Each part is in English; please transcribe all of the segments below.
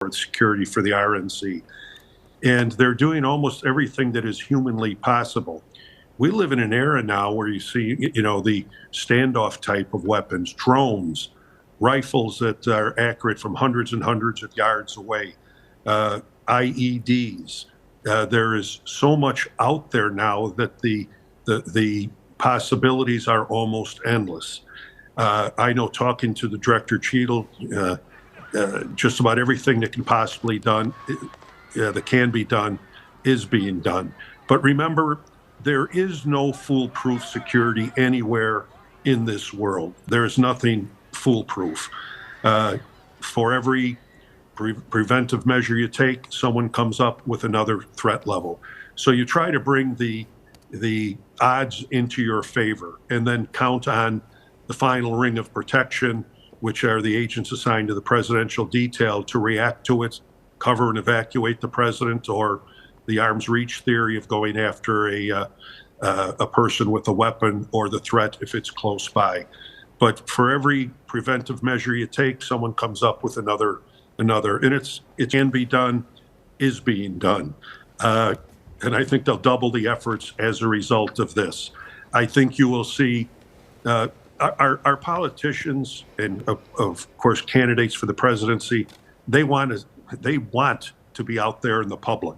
security for the RNC. And they're doing almost everything that is humanly possible. We live in an era now where you see, the standoff type of weapons, drones, rifles that are accurate from hundreds and hundreds of yards away, IEDs. There is so much out there now that the possibilities are almost endless. I know, talking to the Director Cheadle, just about everything that can possibly that can be done is being done. But remember, there is no foolproof security anywhere in this world. There is nothing foolproof. For every preventive measure you take, someone comes up with another threat level. So you try to bring the odds into your favor and then count on the final ring of protection, which are the agents assigned to the presidential detail to react to it, cover and evacuate the president, or the arm's reach theory of going after a person with a weapon, or the threat if it's close by. But for every preventive measure you take, someone comes up with another, and it can be done, is being done. And I think they'll double the efforts as a result of this. I think you will see our politicians and, of course, candidates for the presidency, they want to be out there in the public.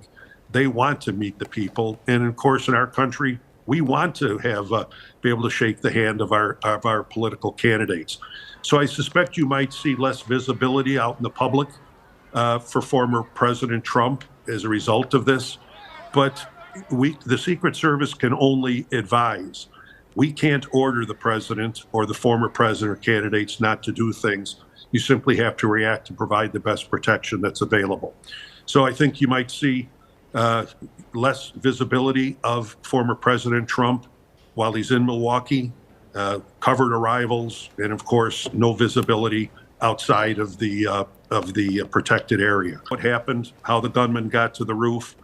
They want to meet the people. And of course, in our country, we want to be able to shake the hand of our political candidates. So I suspect you might see less visibility out in the public for former President Trump as a result of this. But the Secret Service can only advise. We can't order the president or the former president or candidates not to do things. You simply have to react and provide the best protection that's available. So I think you might see less visibility of former President Trump while he's in Milwaukee, covered arrivals, and of course, no visibility outside of the protected area. What happened, how the gunman got to the roof,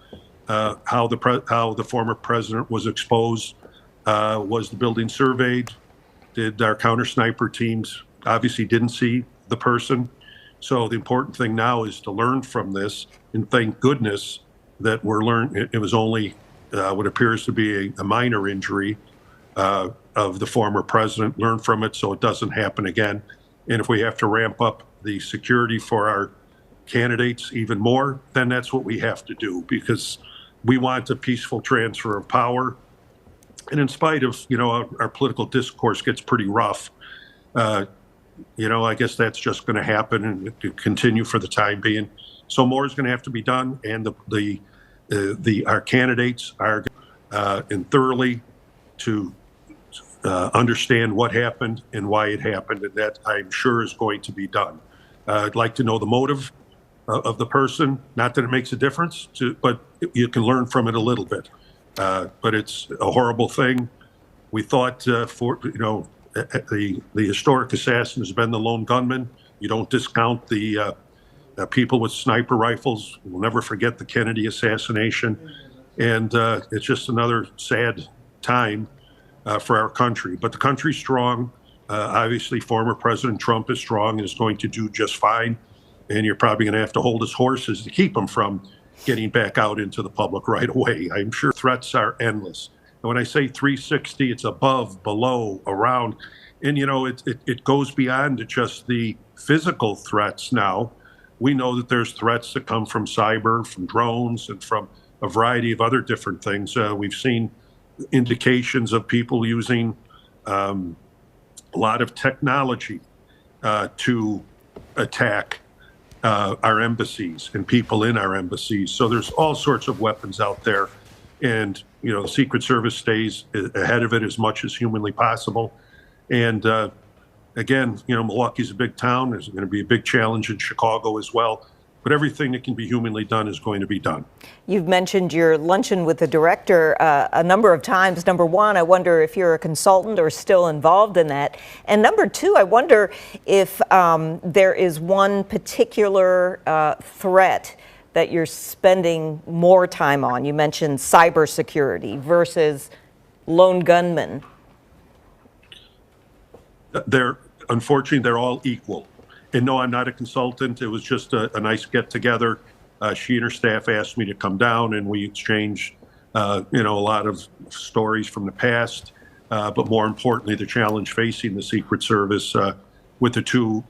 how the former president was exposed. Was the building surveyed? Did our counter sniper teams obviously didn't see the person? So the important thing now is to learn from this, and thank goodness that it was only what appears to be a minor injury of the former president. Learn from it so it doesn't happen again. And if we have to ramp up the security for our candidates even more, then that's what we have to do, because we want a peaceful transfer of power. And in spite of, our political discourse gets pretty rough, I guess that's just going to happen and continue for the time being. So more is going to have to be done, and our candidates are and thoroughly to understand what happened and why it happened, and that I'm sure is going to be done. I'd like to know the motive of the person. Not that it makes a difference, but you can learn from it a little bit. But it's a horrible thing. We thought the historic assassin has been the lone gunman. You don't discount the people with sniper rifles. We'll never forget the Kennedy assassination. And it's just another sad time for our country. But the country's strong. Obviously, former President Trump is strong and is going to do just fine. And you're probably going to have to hold his horses to keep him from getting back out into the public right away. I'm sure threats are endless. And when I say 360, it's above, below, around. And, it goes beyond just the physical threats now. We know that there's threats that come from cyber, from drones, and from a variety of other different things. We've seen indications of people using a lot of technology to attack our embassies and people in our embassies. So there's all sorts of weapons out there. And, the Secret Service stays ahead of it as much as humanly possible. And again, Milwaukee's a big town. There's going to be a big challenge in Chicago as well. But everything that can be humanly done is going to be done. You've mentioned your luncheon with the director a number of times. Number one, I wonder if you're a consultant or still involved in that. And number two, I wonder if there is one particular threat that you're spending more time on. You mentioned cybersecurity versus lone gunmen. Unfortunately, they're all equal. And no, I'm not a consultant. It was just a nice get together. She and her staff asked me to come down, and we exchanged, a lot of stories from the past, but more importantly, the challenge facing the Secret Service with the two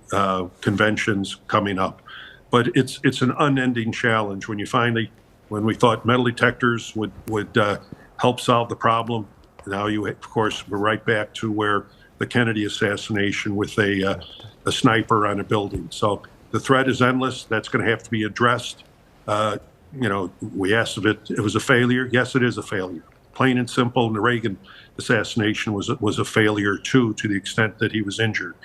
conventions coming up. But it's an unending challenge. When we thought metal detectors would help solve the problem, now of course, we're right back to where the Kennedy assassination with a sniper on a building. So the threat is endless. That's going to have to be addressed. We asked if it was a failure. Yes, it is a failure. Plain and simple. And the Reagan assassination was a failure too, to the extent that he was injured.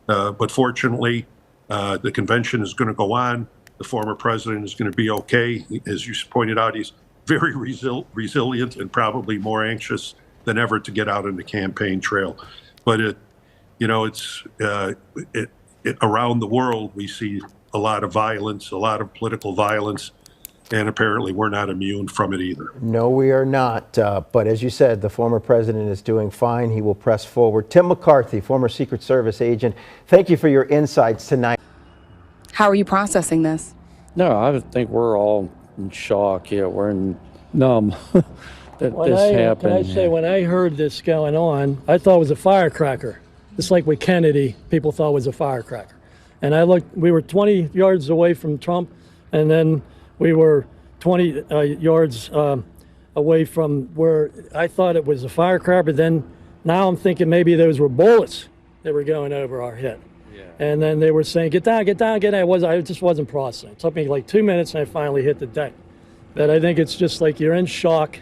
But fortunately, the convention is going to go on. The former president is going to be okay. As you pointed out, he's very resilient and probably more anxious than ever to get out on the campaign trail. But around the world, we see a lot of violence, a lot of political violence, and apparently we're not immune from it either. No, we are not. But as you said, the former president is doing fine. He will press forward. Tim McCarthy, former Secret Service agent, thank you for your insights tonight. How are you processing this? No, I think we're all in shock. Yeah, we're numb that happened. Can I say, when I heard this going on, I thought it was a firecracker. Just like with Kennedy, people thought it was a firecracker. And we were 20 yards away from Trump, and then we were 20 yards away from where I thought it was a firecracker. Then now I'm thinking maybe those were bullets that were going over our head. Yeah. And then they were saying, get down, get down, get down. I just wasn't processing. It took me like 2 minutes, and I finally hit the deck. But I think it's just like you're in shock.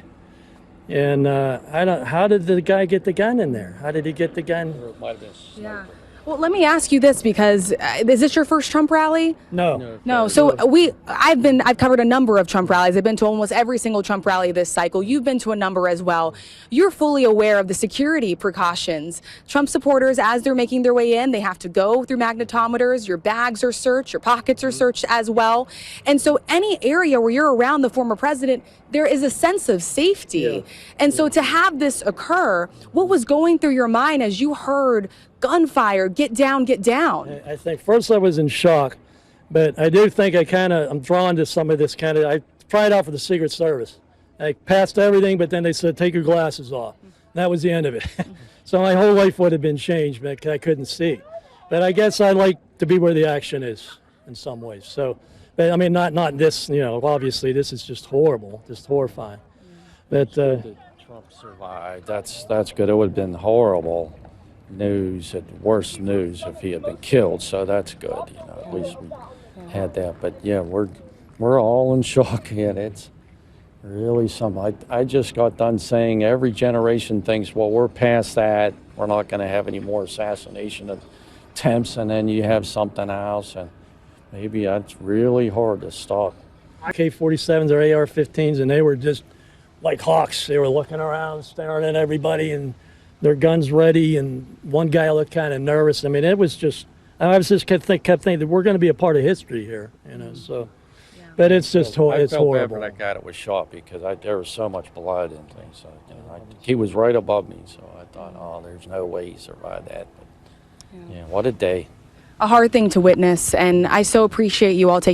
And how did the guy get the gun in there? How did he get the gun? It might have been Yeah. Well, let me ask you this, because is this your first Trump rally? No. So I've covered a number of Trump rallies. I've been to almost every single Trump rally this cycle. You've been to a number as well. You're fully aware of the security precautions. Trump supporters, as they're making their way in, they have to go through magnetometers. Your bags are searched, your pockets are searched as well. And so any area where you're around the former president, there is a sense of safety. Yeah. And so to have this occur, what was going through your mind as you heard gunfire, get down, get down? I think first I was in shock, but I do think I'm drawn to some of this I tried out for the Secret Service. I passed everything, but then they said, take your glasses off. That was the end of it. So my whole life would have been changed, but I couldn't see. But I guess I like to be where the action is in some ways. So, but I mean, not this, obviously this is just horrible, just horrifying. But Trump survived. That's good. It would have been horrible news, worse news if he had been killed. So that's good. At least we had that. But yeah, we're all in shock, and it's really something. I just got done saying every generation thinks, well, we're past that. We're not going to have any more assassination attempts, and then you have something else, and maybe that's really hard to stop. AK-47s or AR-15s, and they were just like hawks. They were looking around, staring at everybody, and their guns ready. And one guy looked kind of nervous. I mean, it was just, kept thinking that we're going to be a part of history here, So, yeah. But it's just it's horrible. I felt bad for that guy that was shot, because there was so much blood and things. So, he was right above me, so I thought, oh, there's no way he survived that. But, yeah, what a day. A hard thing to witness, and I so appreciate you all taking